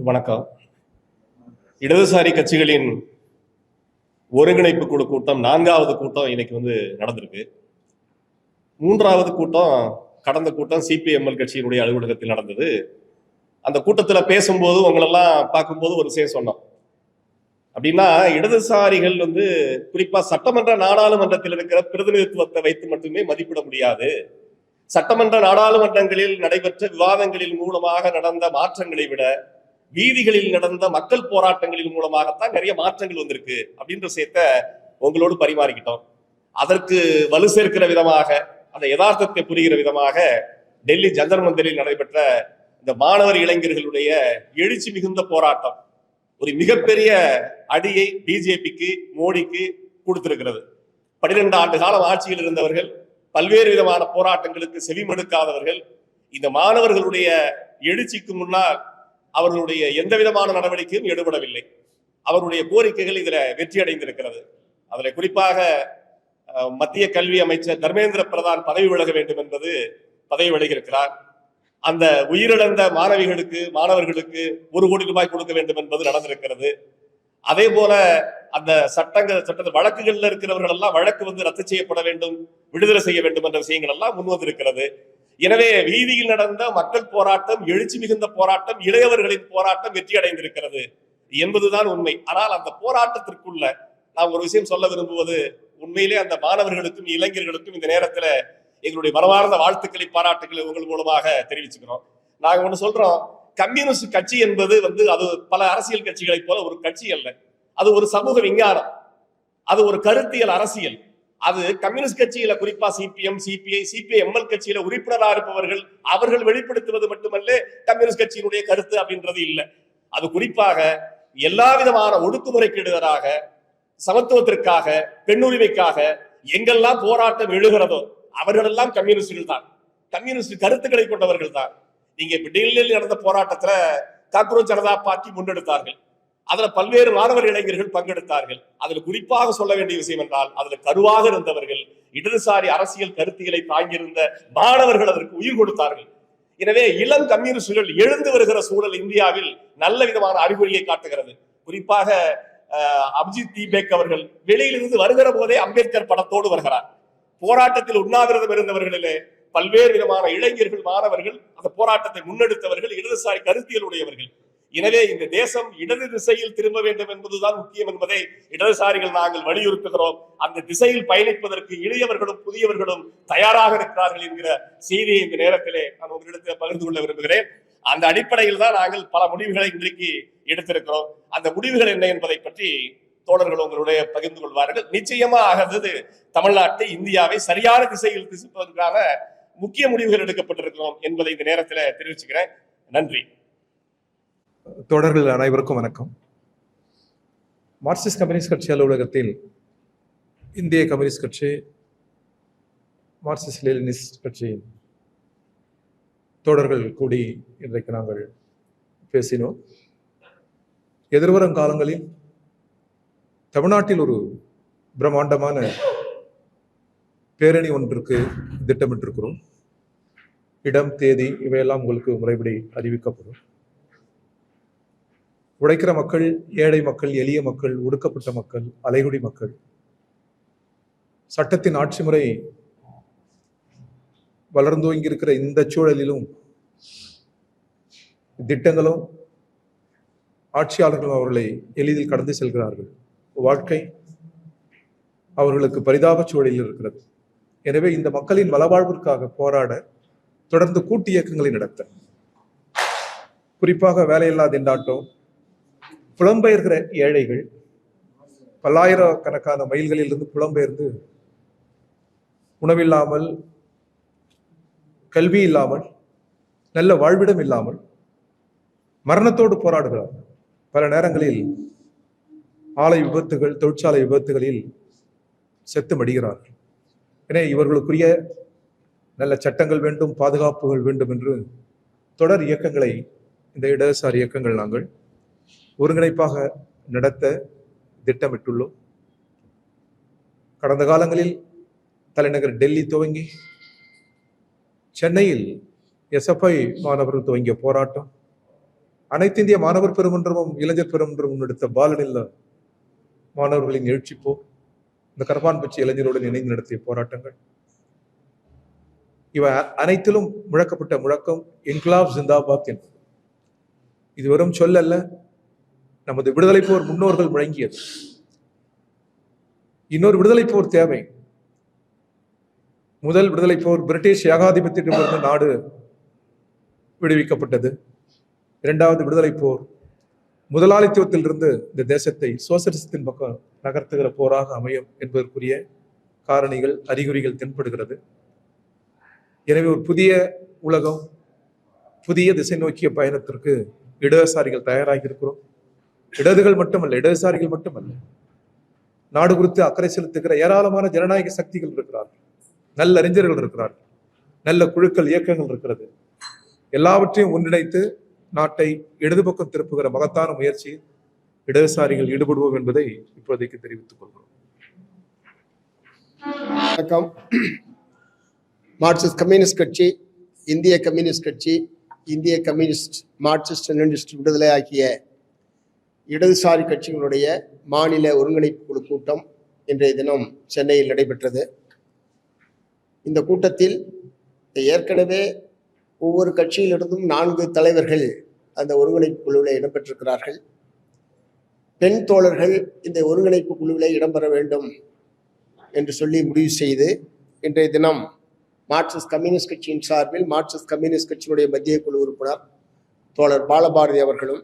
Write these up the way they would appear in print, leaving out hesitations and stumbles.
வணக்கம். இடதுசாரி கட்சிகளின் ஒருங்கிணைப்பு குழு கூட்டம் 4வது கூட்டம் இன்னைக்கு நடந்திருக்கு. 3வது கூட்டம் கடந்த கூட்டம் சிபிஎம்எல் கட்சியினுடைய அலுவலகத்தில் நடந்தது. அந்த கூட்டத்தில் பேசும்போது உங்களெல்லாம் பார்க்கும்போது ஒரு விஷயம் சொன்னோம். அப்படின்னா இடதுசாரிகள் குறிப்பா சட்டமன்ற நாடாளுமன்றத்தில் இருக்கிற பிரதிநிதித்துவத்தை வைத்து மட்டுமே மதிப்பிட முடியாது. சட்டமன்ற நாடாளுமன்றங்களில் நடைபெற்ற விவாதங்களின் மூலமாக நடந்த மாற்றங்களை விட வீதிகளில் நடந்த மக்கள் போராட்டங்களின் மூலமாகத்தான் நிறைய மாற்றங்கள் வந்திருக்கு அப்படின்ற விஷயத்த உங்களோடு பரிமாறிக்கிட்டோம். அதற்கு வலு சேர்க்கிற விதமாக, அந்த யதார்த்தத்தை புரிகிற விதமாக டெல்லி ஜந்தர் மந்தரில் நடைபெற்ற இந்த மாணவர் இளைஞர்களுடைய எழுச்சி மிகுந்த போராட்டம் ஒரு மிகப்பெரிய அடியை பிஜேபிக்கு, மோடிக்கு கொடுத்திருக்கிறது. 12 ஆண்டு காலம் ஆட்சியில் இருந்தவர்கள், பல்வேறு விதமான போராட்டங்களுக்கு செவிமடுக்காதவர்கள், இந்த மாணவர்களுடைய எழுச்சிக்கு முன்னால் அவர்களுடைய எந்த விதமான நடவடிக்கையும் ஈடுபடவில்லை. அவருடைய கோரிக்கைகள் இதுல வெற்றி அடைந்திருக்கிறது. அதுல குறிப்பாக மத்திய கல்வி அமைச்சர் தர்மேந்திர பிரதான் பதவி விலக வேண்டும் என்பது பதவி விலகியிருக்கிறார். அந்த உயிரிழந்த மாணவர்களுக்கு 1 கோடி ரூபாய் கொடுக்க வேண்டும் என்பது நடந்திருக்கிறது. அதே போல அந்த சட்டத்தில் வழக்குகள்ல இருக்கிறவர்கள் எல்லாம் வழக்கு ரத்து செய்யப்பட வேண்டும், விடுதலை செய்ய வேண்டும் என்ற விஷயங்கள் எல்லாம் முன்வந்திருக்கிறது. எனவே வீதியில் நடந்த மக்கள் போராட்டம், எழுச்சி மிகுந்த போராட்டம், இளையவர்களின் போராட்டம் வெற்றி அடைந்திருக்கிறது என்பதுதான் உண்மை. ஆனால் அந்த போராட்டத்திற்குள்ள நாம் ஒரு விஷயம் சொல்ல விரும்புவது, உண்மையிலே அந்த மாணவர்களுக்கும் இளைஞர்களுக்கும் இந்த நேரத்துல எங்களுடைய மனமார்ந்த வாழ்த்துக்களை, பாராட்டுக்களை உங்கள் மூலமாக தெரிவிச்சுக்கிறோம். நாங்க ஒண்ணு சொல்றோம், கம்யூனிஸ்ட் கட்சி என்பது அது பல அரசியல் கட்சிகளை போல ஒரு கட்சி அல்ல. அது ஒரு சமூக விஞ்ஞானம், அது ஒரு கருத்தியல் அரசியல். அது கம்யூனிஸ்ட் கட்சியில, குறிப்பா சிபிஎம், சிபிஐ, சிபிஎம்எல் கட்சியில உறுப்பினராக இருப்பவர்கள் அவர்கள் வெளிப்படுத்துவது மட்டுமல்ல கம்யூனிஸ்ட் கட்சியினுடைய கருத்து அப்படின்றது இல்லை. அது குறிப்பாக எல்லா விதமான ஒடுக்குமுறைக்கு எதிராக, சமத்துவத்திற்காக, பெண்ணுரிமைக்காக எங்கெல்லாம் போராட்டம் எழுகிறதோ அவர்களெல்லாம் கம்யூனிஸ்டுகள் தான், கம்யூனிஸ்ட் கருத்துக்களை கொண்டவர்கள் தான். நீங்க இப்ப டெல்லியில் நடந்த போராட்டத்துல காக்ரோச் ஜனதா பார்ட்டி முன்னெடுத்தார்கள். அதுல பல்வேறு மாணவர் இளைஞர்கள் பங்கெடுத்தார்கள். அதுல குறிப்பாக சொல்ல வேண்டிய விஷயம் என்றால், அதுல கருவாக இருந்தவர்கள், இடதுசாரி அரசியல் கருத்தியலை தாங்கியிருந்த மாணவர்கள் அதற்கு உயிர் கொடுத்தார்கள். எனவே இளம் கம்யூனிஸ்டுகள் எழுந்து வருகிற சூழல் இந்தியாவில் நல்ல விதமான அறிகுறியை காட்டுகிறது. குறிப்பாக அபிஜித் தீபேக் அவர்கள் வெளியிலிருந்து வருகிற போதே அம்பேத்கர் படத்தோடு வருகிறார். போராட்டத்தில் உண்ணாவிரதம் இருந்தவர்களிலே பல்வேறு விதமான இளைஞர்கள், மாணவர்கள், அந்த போராட்டத்தை முன்னெடுத்தவர்கள் இடதுசாரி கருத்தியல் உடையவர்கள். எனவே இந்த தேசம் இடது திசையில் திரும்ப வேண்டும் என்பதுதான் முக்கியம் என்பதை இடதுசாரிகள் நாங்கள் வலியுறுத்துகிறோம். அந்த திசையில் பயணிப்பதற்கு இளையவர்களும் புதியவர்களும் தயாராக இருக்கிறார்கள் என்கிற செய்தியை இந்த நேரத்திலே நான் உங்களிடத்தில் பகிர்ந்து கொள்ள விரும்புகிறேன். அந்த அடிப்படையில் தான் நாங்கள் பல முடிவுகளை இன்றைக்கு எடுத்திருக்கிறோம். அந்த முடிவுகள் என்ன என்பதை பற்றி தோழர்கள் உங்களுடைய பகிர்ந்து கொள்வார்கள். நிச்சயமாக தமிழ்நாட்டை, இந்தியாவை சரியான திசையில் திசைப்பதற்கான முக்கிய முடிவுகள் எடுக்கப்பட்டிருக்கிறோம் என்பதை இந்த நேரத்தில் தெரிவிச்சுக்கிறேன். நன்றி. தோழர்கள் அனைவருக்கும் வணக்கம். மார்க்சிஸ்ட் கம்யூனிஸ்ட் கட்சி அலுவலகத்தில் இந்திய கம்யூனிஸ்ட் கட்சி, மார்க்சிஸ்ட் லெனினிஸ்ட் கட்சியின் தோழர்கள் கூடி இன்றைக்கு நாங்கள் பேசினோம். எதிர்வரும் காலங்களில் தமிழ்நாட்டில் ஒரு பிரம்மாண்டமான பேரணி ஒன்றுக்கு திட்டமிட்டிருக்கிறோம். இடம், தேதி இவையெல்லாம் உங்களுக்கு முறைப்படி அறிவிக்கப்படும். உழைக்கிற மக்கள், ஏழை மக்கள், எளிய மக்கள், ஒடுக்கப்பட்ட மக்கள், அலைகுடி மக்கள், சட்டத்தின் ஆட்சி முறை வளர்ந்தோங்கி இருக்கிற இந்த சூழலிலும் திட்டங்களும் ஆட்சியாளர்களும் அவர்களை எளிதில் கடந்து செல்கிறார்கள். வாழ்க்கை அவர்களுக்கு பரிதாப சூழலில் இருக்கிறது. எனவே இந்த மக்களின் வளவாழ்விற்காக போராட தொடர்ந்து கூட்டு இயக்கங்களை நடத்த, குறிப்பாக வேலையில்லா திண்டாட்டம், புலம்பெயர்கிற ஏழைகள், பல்லாயிரக்கணக்கான மைல்களில் இருந்து புலம்பெயர்ந்து உணவில்லாமல், கல்வி இல்லாமல், நல்ல வாழ்விடம் இல்லாமல் மரணத்தோடு போராடுகிறார். பல நேரங்களில் ஆலை விபத்துகள், தொழிற்சாலை விபத்துகளில் செத்து மடிகிறார்கள். எனவே இவர்களுக்குரிய நல்ல சட்டங்கள் வேண்டும், பாதுகாப்புகள் வேண்டும் என்று தொடர் இயக்கங்களை, இந்த இடதுசாரி இயக்கங்கள் நாங்கள் ஒருங்கிணைப்பாக நடத்த திட்டமிட்டுள்ளோம். கடந்த காலங்களில் தலைநகர் டெல்லி துவங்கி சென்னையில் எஸ்எஃப்ஐ மாணவர்கள் துவங்கிய போராட்டம், அனைத்து இந்திய மாணவர் பெருமன்றமும் இளைஞர் பெருமன்றமும் எடுத்த பாலனில்ல மாணவர்களின் எழுச்சி போர், இந்த கரப்பான்பூச்சி இளைஞருடன் இணைந்து நடத்திய போராட்டங்கள், இவை அனைத்திலும் முழக்கப்பட்ட முழக்கம் இன்குலாப் ஜிந்தாபாத் என்பது. இது வெறும் சொல்லல்ல, நமது விடுதலை போர் முன்னோர்கள் முழங்கியது. இன்னொரு விடுதலை போர் தேவை. முதல் விடுதலை போர் பிரிட்டிஷ் ஏகாதிபத்தியத்திலிருந்து நாடு விடுவிக்கப்பட்டது. இரண்டாவது விடுதலை போர் முதலாளித்துவத்திலிருந்து இந்த தேசத்தை சோசலிசத்தின் பக்கம் நகர்த்துகிற போராக அமையும் என்பதற்குரிய காரணிகள், அறிகுறிகள் தென்படுகிறது. எனவே ஒரு புதிய உலகம், புதிய திசை நோக்கிய பயணத்திற்கு இடதுசாரிகள் தயாராகி இருக்கிறோம். இடதுசாரிகள் மட்டுமல்ல, நாடு குறித்து அக்கறை செலுத்துகிற ஏராளமான ஜனநாயக சக்திகள் இருக்கிறார்கள், நல்ல அறிஞர்கள் இருக்கிறார்கள், நல்ல குழுக்கள், இயக்கங்கள் இருக்கிறது. எல்லாவற்றையும் ஒன்றிணைத்து நாட்டை இடது பக்கம் திருப்புகிற மகத்தான முயற்சி இடதுசாரிகள் ஈடுபடுவோம் என்பதை இப்போதைக்கு தெரிவித்துக் கொள்கிறோம். வணக்கம். மார்க்சிஸ்ட் கம்யூனிஸ்ட் கட்சி, இந்திய கம்யூனிஸ்ட் கட்சி, இந்திய கம்யூனிஸ்ட் மார்க்சிஸ்ட் லெனினிஸ்ட் விடுதலை ஆகிய இடதுசாரி கட்சிகளுடைய மாநில ஒருங்கிணைப்பு குழு கூட்டம் இன்றைய தினம் சென்னையில் நடைபெற்றது. இந்த கூட்டத்தில் ஏற்கனவே ஒவ்வொரு கட்சியிலிருந்தும் 4 தலைவர்கள் அந்த ஒருங்கிணைப்பு குழுவில் இடம்பெற்றிருக்கிறார்கள். பெண் தோழர்கள் இந்த ஒருங்கிணைப்பு குழுவில் இடம்பெற வேண்டும் என்று சொல்லி முடிவு செய்து இன்றைய தினம் மார்க்சிஸ்ட் கம்யூனிஸ்ட் கட்சியின் சார்பில் மார்க்சிஸ்ட் கம்யூனிஸ்ட் கட்சியினுடைய மத்திய குழு உறுப்பினர் தோழர் பாலபாரதி அவர்களும்,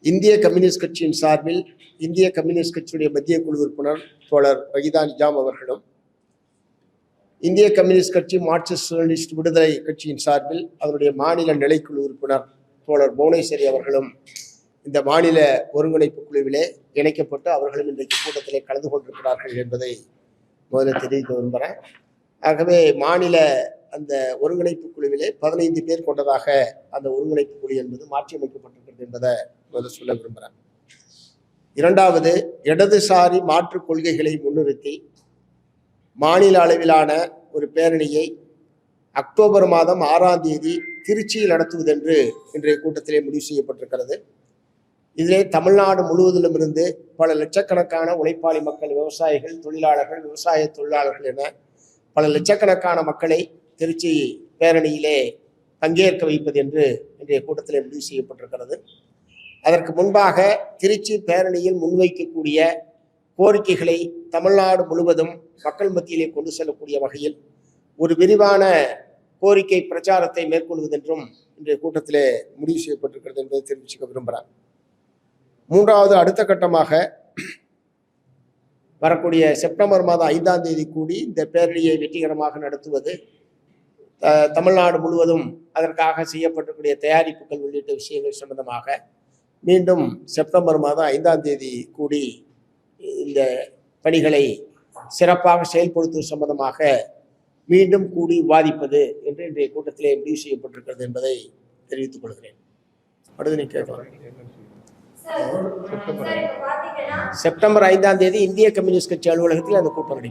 இந்திய கம்யூனிஸ்ட் கட்சியின் சார்பில் இந்திய கம்யூனிஸ்ட் கட்சியுடைய மத்திய குழு உறுப்பினர் தோழர் வகிதா நிஜாம் அவர்களும், இந்திய கம்யூனிஸ்ட் கட்சி மார்க்சிஸ்ட் லெனினிஸ்ட் விடுதலை கட்சியின் சார்பில் அதனுடைய மாநில நிலைக்குழு உறுப்பினர் தோழர் புவனேஸ்வரி அவர்களும் இந்த மாநில ஒருங்கிணைப்பு குழுவிலே இணைக்கப்பட்டு அவர்களும் இன்றைக்கு கூட்டத்திலே கலந்து கொண்டிருக்கிறார்கள் என்பதை முதல்ல தெரிவிக்க விரும்புகிறேன். ஆகவே மாநில அந்த ஒருங்கிணைப்பு குழுவிலே 15 பேர் கொண்டதாக அந்த ஒருங்கிணைப்பு குழு என்பது மாற்றியமைக்கப்பட்டிருக்கிறது என்பதை முதல்ல சொல்ல விரும்புகிறேன். இரண்டாவது, இடதுசாரி மாற்றுக் கொள்கைகளை முன்னிறுத்தி மாநில அளவிலான ஒரு பேரணியை அக்டோபர் மாதம் 6ஆம் தேதி திருச்சியில் நடத்துவது என்று இன்றைய கூட்டத்திலே முடிவு செய்யப்பட்டிருக்கிறது. இதிலே தமிழ்நாடு முழுவதிலும் இருந்து பல லட்சக்கணக்கான உழைப்பாளி மக்கள், விவசாயிகள், தொழிலாளர்கள், விவசாய தொழிலாளர்கள் என பல லட்சக்கணக்கான மக்களை திருச்சி பேரணியிலே பங்கேற்க வைப்பது என்று இன்றைய கூட்டத்திலே முடிவு செய்யப்பட்டிருக்கிறது. அதற்கு முன்பாக திருச்சி பேரணியில் முன்வைக்கக்கூடிய கோரிக்கைகளை தமிழ்நாடு முழுவதும் மக்கள் மத்தியிலே கொண்டு செல்லக்கூடிய வகையில் ஒரு விரிவான கோரிக்கை பிரச்சாரத்தை மேற்கொள்வதென்றும் இன்றைய கூட்டத்திலே முடிவு செய்யப்பட்டிருக்கிறது என்பதை தெரிவிச்சுக்க விரும்புகிறேன். மூன்றாவது, அடுத்த கட்டமாக வரக்கூடிய செப்டம்பர் மாதம் 5ஆம் தேதி கூடி இந்த பேரணியை வெற்றிகரமாக நடத்துவது, தமிழ்நாடு முழுவதும் அதற்காக செய்யப்பட்டிருக்கூடிய தயாரிப்புகள் உள்ளிட்ட விஷயங்கள் சம்பந்தமாக மீண்டும் செப்டம்பர் மாதம் 5ஆம் தேதி கூடி இந்த பணிகளை சிறப்பாக செயல்படுத்துவது சம்பந்தமாக மீண்டும் கூடி விவாதிப்பது என்று இன்றைய கூட்டத்திலே முடிவு செய்யப்பட்டிருக்கிறது என்பதை தெரிவித்துக் கொள்கிறேன். அடுத்து நீ கேட்கலாம். செப்டம்பர் 5ஆம் தேதி இந்திய கம்யூனிஸ்ட் கட்சி அலுவலகத்தில் அந்த கூட்டம் நடைபெறும்.